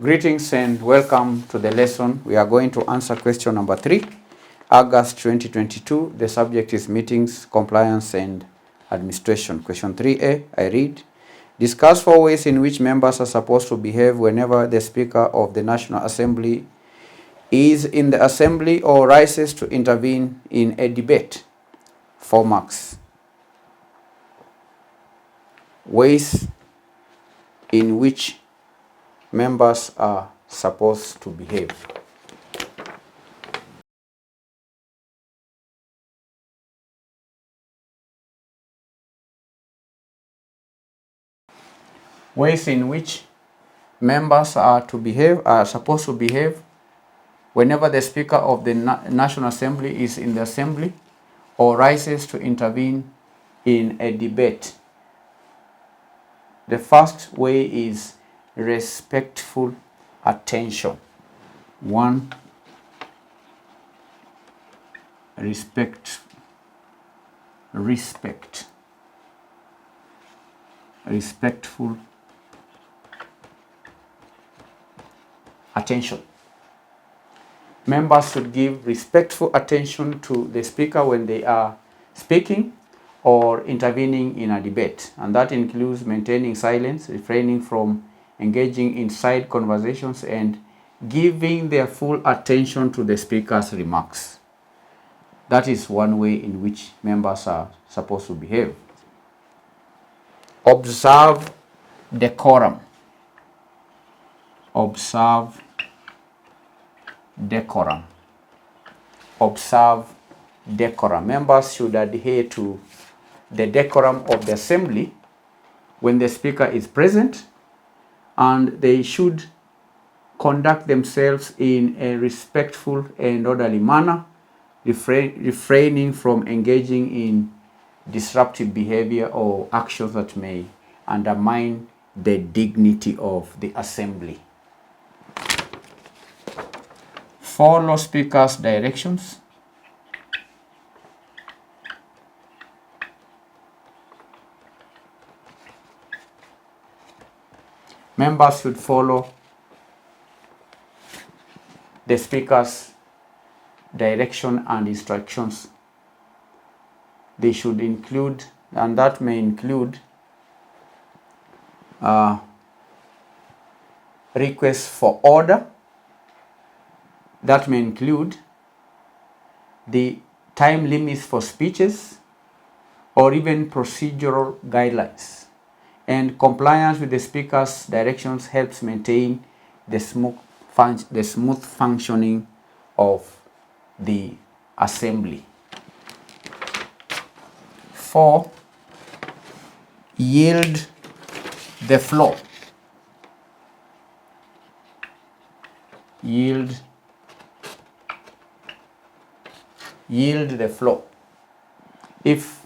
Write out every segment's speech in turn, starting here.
Greetings and welcome to the lesson. We are going to answer question number 3, August 2022. The subject is meetings, compliance and administration. Question 3A, I read. Discuss 4 ways in which members are supposed to behave whenever the Speaker of the National Assembly is in the assembly or rises to intervene in a debate. 4 marks. Ways in which members are supposed to behave. Ways in which members are supposed to behave whenever the Speaker of the National Assembly is in the assembly or rises to intervene in a debate. The first way is respectful attention. 1. Respectful attention. Members should give respectful attention to the Speaker when they are speaking or intervening in a debate, and that includes maintaining silence, refraining from engaging in side conversations, and giving their full attention to the Speaker's remarks. That is one way in which members are supposed to behave. Observe decorum. Observe decorum. Observe decorum. Members should adhere to the decorum of the assembly when the Speaker is present, and they should conduct themselves in a respectful and orderly manner, refraining from engaging in disruptive behavior or actions that may undermine the dignity of the assembly. Follow Speaker's directions. Members should follow the Speaker's direction and instructions. They should include, and that may include, requests for order. That may include the time limits for speeches or even procedural guidelines. And compliance with the Speaker's directions helps maintain the smooth functioning of the assembly. 4. Yield the floor. Yield the floor. If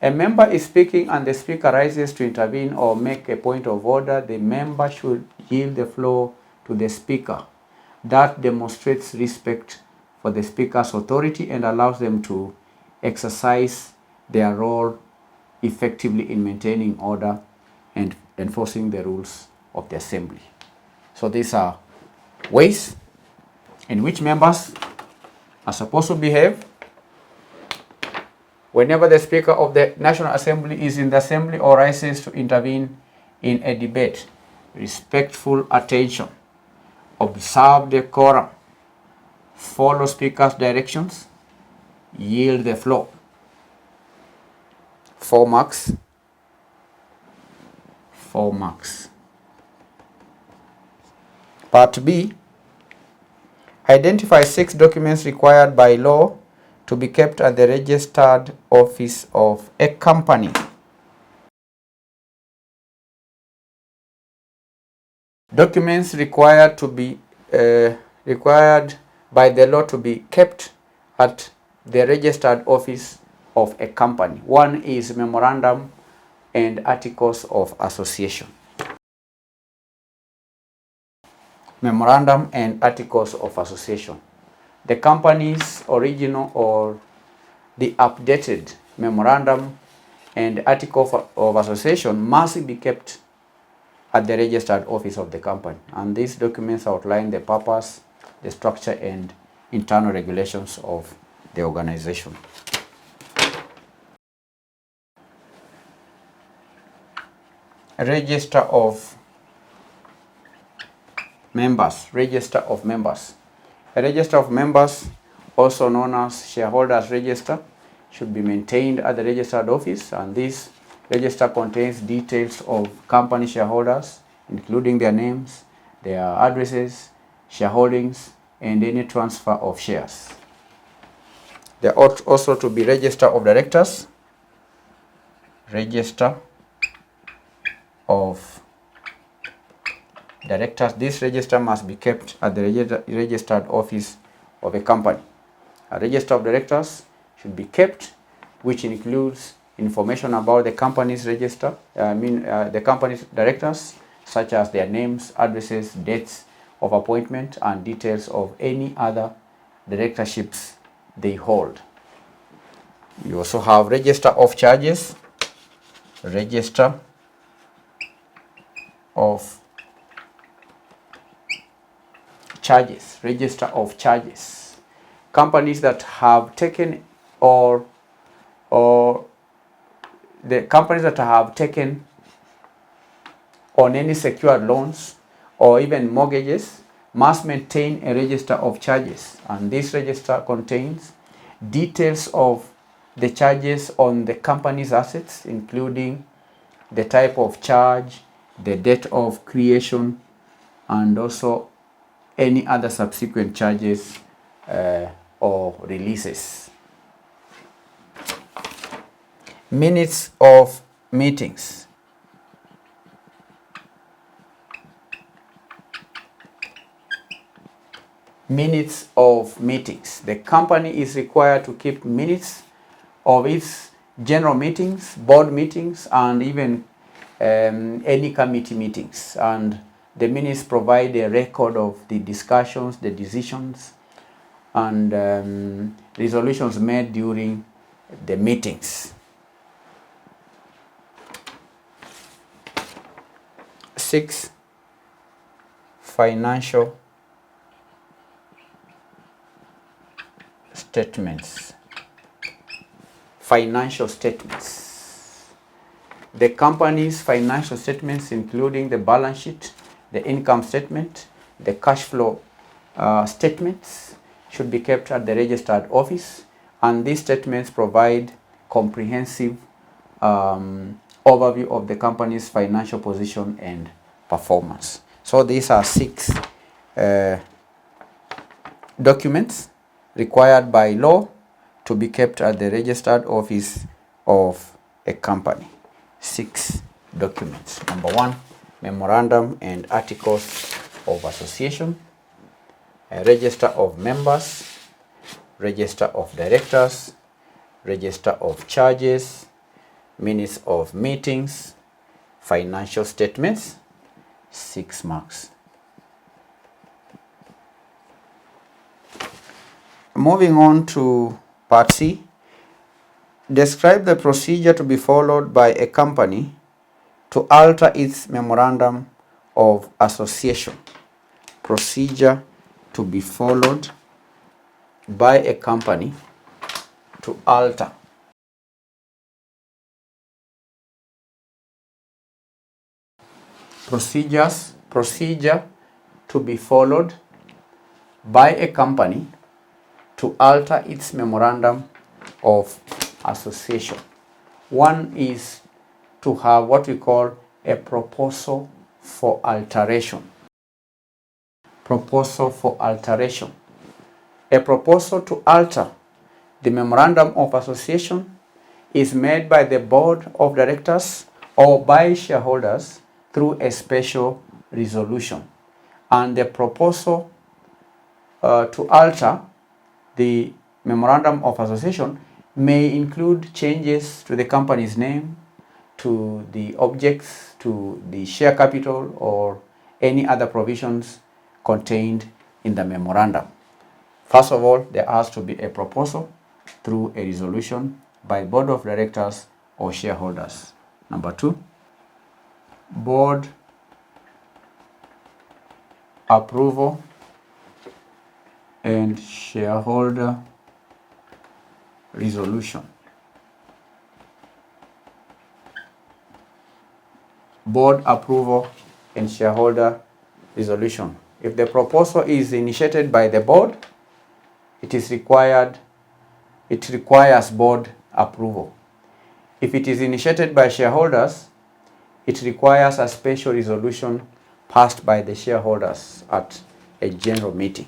a member is speaking and the Speaker rises to intervene or make a point of order, the member should yield the floor to the Speaker. That demonstrates respect for the Speaker's authority and allows them to exercise their role effectively in maintaining order and enforcing the rules of the assembly. So these are ways in which members are supposed to behave whenever the Speaker of the National Assembly is in the assembly or rises to intervene in a debate. Respectful attention. Observe decorum. Follow Speaker's directions. Yield the floor. 4 marks. 4 marks. Part B. Identify 6 documents required by law to be kept at the registered office of a company. Documents required by the law to be kept at the registered office of a company. 1 is memorandum and articles of association. Memorandum and articles of association. The company's original or the updated memorandum and article of association must be kept at the registered office of the company. And these documents outline the purpose, the structure, and internal regulations of the organization. Register of members. Register of members. A register of members, also known as shareholders register, should be maintained at the registered office, and this register contains details of company shareholders, including their names, their addresses, shareholdings, and any transfer of shares. There ought also to be register of directors, register of directors. This register must be kept at the registered office of a company. A register of directors should be kept, which includes information about the company's register, the company's directors, such as their names, addresses, dates of appointment, and details of any other directorships they hold. You also have register of charges, register of charges, register of charges. Companies that have taken or the companies that have taken on any secured loans or even mortgages must maintain a register of charges, and this register contains details of the charges on the company's assets, including the type of charge, the date of creation, and also any other subsequent charges or releases. Minutes of meetings. Minutes of meetings. The company is required to keep minutes of its general meetings, board meetings, and even any committee meetings. And the minutes provide a record of the discussions, the decisions, and resolutions made during the meetings. 6. Financial statements. Financial statements. The company's financial statements, including the balance sheet, the income statement, the cash flow statements, should be kept at the registered office, and these statements provide comprehensive overview of the company's financial position and performance. So these are 6 documents required by law to be kept at the registered office of a company. 6 documents. Number 1, memorandum and articles of association, a register of members, register of directors, register of charges, minutes of meetings, financial statements. 6 marks. Moving on to part C. Describe the procedure to be followed by a company to alter its memorandum of association. Procedure to be followed by a company to alter procedure to be followed by a company to alter its memorandum of association. One is to have what we call a proposal for alteration. Proposal for alteration. A proposal to alter the memorandum of association is made by the board of directors or by shareholders through a special resolution. And the proposal to alter the memorandum of association may include changes to the company's name, to the objects, to the share capital, or any other provisions contained in the memorandum. First of all, there has to be a proposal through a resolution by board of directors or shareholders. Number 2, board approval and shareholder resolution. Board approval and shareholder resolution. If the proposal is initiated by the board, it requires board approval. If it is initiated by shareholders, it requires a special resolution passed by the shareholders at a general meeting.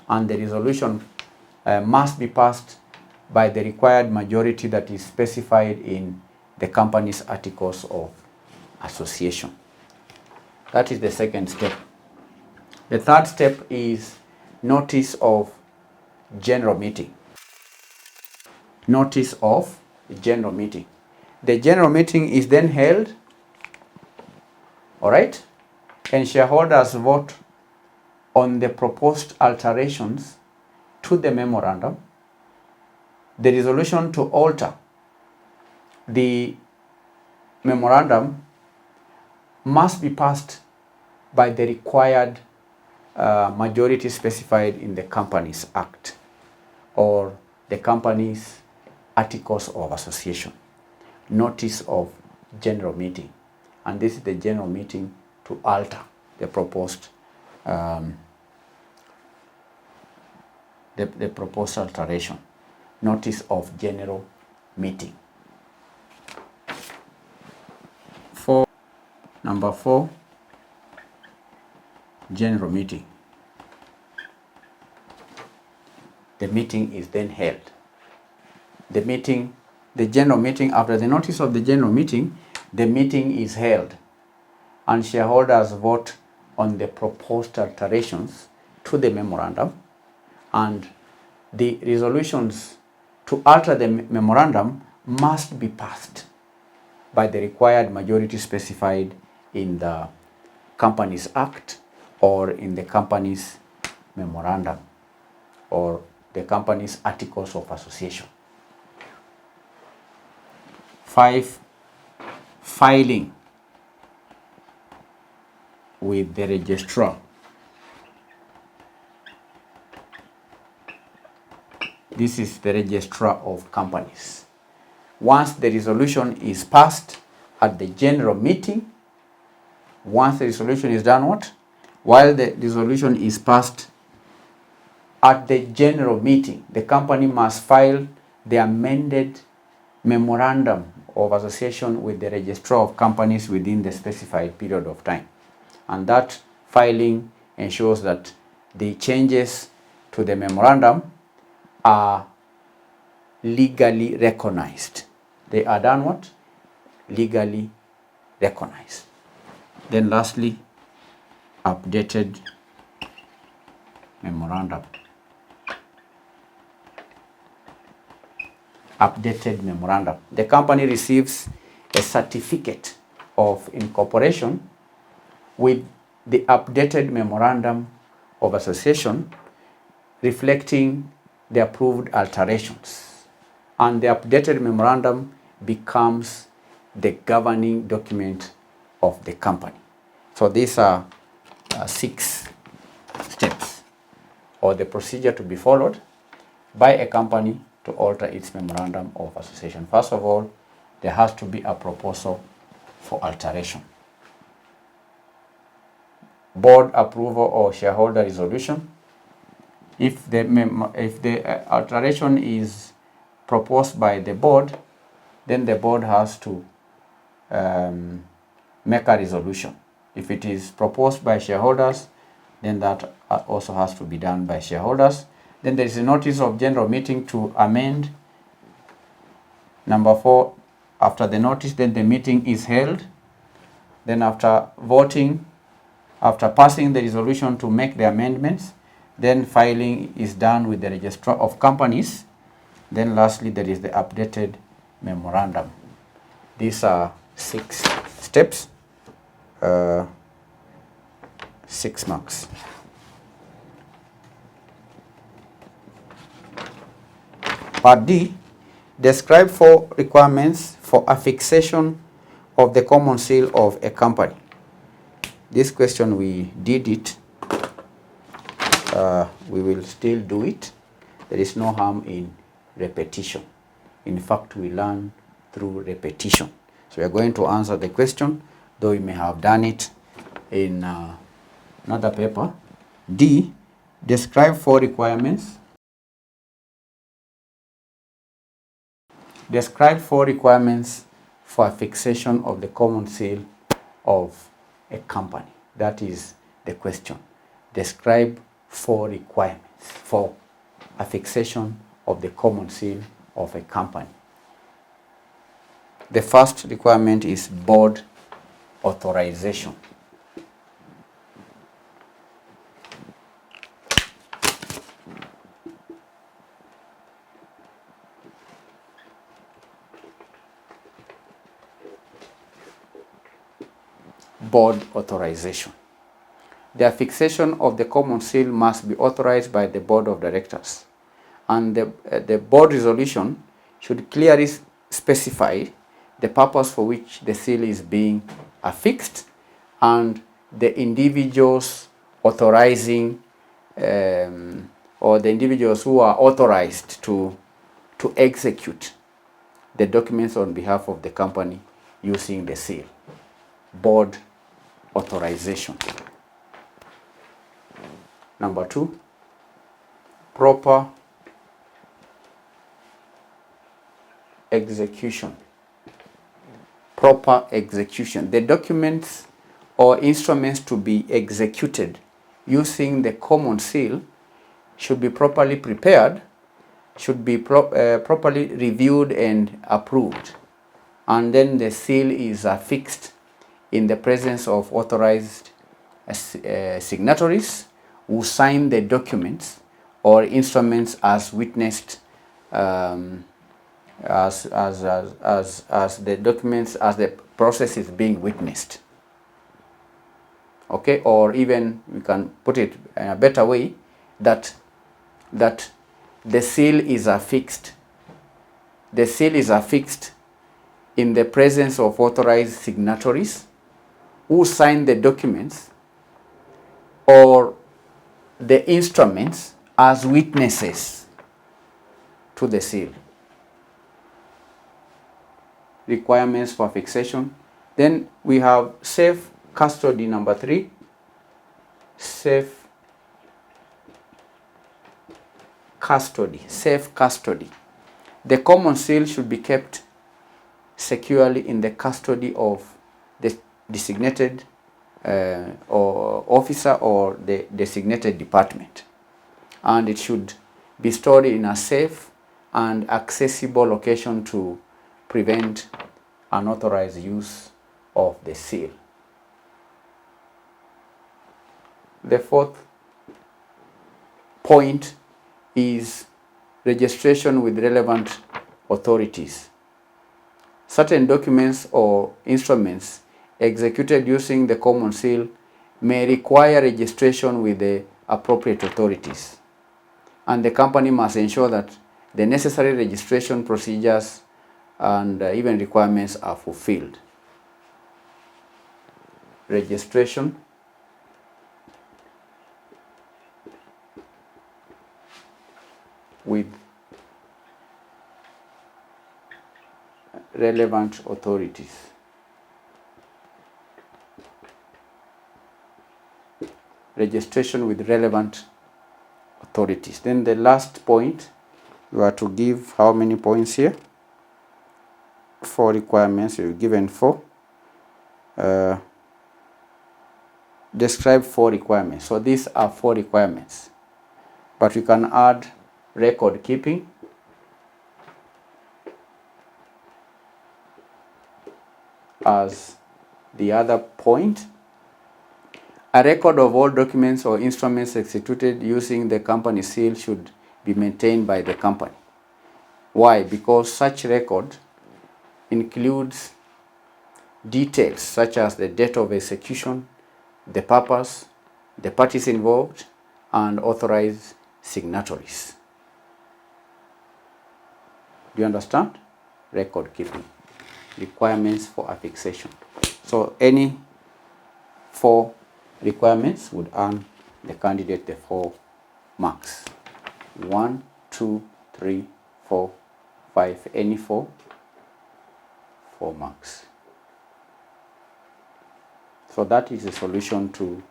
And the resolution must be passed by the required majority that is specified in the company's articles of association. That is the second step. The third step is notice of general meeting. Notice of general meeting. The general meeting is then held, all right, and shareholders vote on the proposed alterations to the memorandum. The resolution to alter the memorandum must be passed by the required majority specified in the Companies Act or the company's articles of association. Notice of general meeting, and this is the general meeting to alter the proposed the proposed alteration. Notice of general meeting. Number 4, general meeting. The meeting is then held. The general meeting, after the notice of the general meeting, the meeting is held and shareholders vote on the proposed alterations to the memorandum, and the resolutions to alter the memorandum must be passed by the required majority specified in the Companies Act or in the company's memorandum or the company's articles of association. 5, filing with the registrar. This is the registrar of companies. Once the resolution is passed at the general meeting, once the resolution is done what? While the resolution is passed at the general meeting, the company must file the amended memorandum of association with the registrar of companies within the specified period of time. And that filing ensures that the changes to the memorandum are legally recognized. They are done what? Legally recognized. Then lastly, updated memorandum. Updated memorandum. The company receives a certificate of incorporation with the updated memorandum of association reflecting the approved alterations, and the updated memorandum becomes the governing document of the company. So these are 6 steps or the procedure to be followed by a company to alter its memorandum of association. First of all, there has to be a proposal for alteration. Board approval or shareholder resolution. If the alteration is proposed by the board, then the board has to make a resolution. If it is proposed by shareholders, then that also has to be done by shareholders. Then there is a notice of general meeting to amend. Number 4, after the notice, then the meeting is held. Then after voting, after passing the resolution to make the amendments, then filing is done with the registrar of companies. Then lastly, there is the updated memorandum. These are 6 steps, 6 marks. Part D, describe 4 requirements for affixation of the common seal of a company. This question we did it. We will still do it. There is no harm in repetition. In fact, we learn through repetition. So we are going to answer the question, though we may have done it in another paper. D, describe 4 requirements. Describe 4 requirements for affixation of the common seal of a company. That is the question. Describe 4 requirements for affixation of the common seal of a company. The first requirement is board authorization. Board authorization. The affixation of the common seal must be authorized by the board of directors, and the board resolution should clearly specify the purpose for which the seal is being affixed and the individuals authorizing or the individuals who are authorized to execute the documents on behalf of the company using the seal. Board authorization. Number 2, proper execution. Proper execution. The documents or instruments to be executed using the common seal should be properly prepared, should be properly reviewed and approved, and then the seal is affixed in the presence of authorized signatories who sign the documents or instruments as witnessed as the documents, as the process is being witnessed. Okay, or even we can put it in a better way, that the seal is affixed. The seal is affixed in the presence of authorized signatories who sign the documents or the instruments as witnesses to the seal. Requirements for fixation. Then we have safe custody, number 3. Safe custody. Safe custody. The common seal should be kept securely in the custody of the designated or officer or the designated department, and it should be stored in a safe and accessible location to prevent unauthorized use of the seal. The 4th point is registration with relevant authorities. Certain documents or instruments executed using the common seal may require registration with the appropriate authorities, and the company must ensure that the necessary registration procedures and even requirements are fulfilled. Registration with relevant authorities. Registration with relevant authorities. Then the last point, you are to give how many points here? 4 requirements. You're given 4. Describe 4 requirements. So these are 4 requirements, but you can add record keeping, as the other point. A record of all documents or instruments executed using the company seal should be maintained by the company. Why? Because such record includes details such as the date of execution, the purpose, the parties involved, and authorized signatories. Do you understand? Record keeping. requirements for affixation. So any 4 requirements would earn the candidate the 4 marks. 1, 2, 3, 4, 5, any 4 marks. So that is the solution to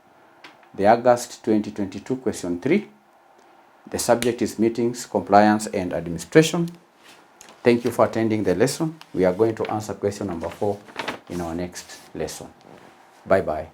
the August 2022 question 3. The subject is meetings, compliance and administration. Thank you for attending the lesson. We are going to answer question number 4 in our next lesson. Bye-bye.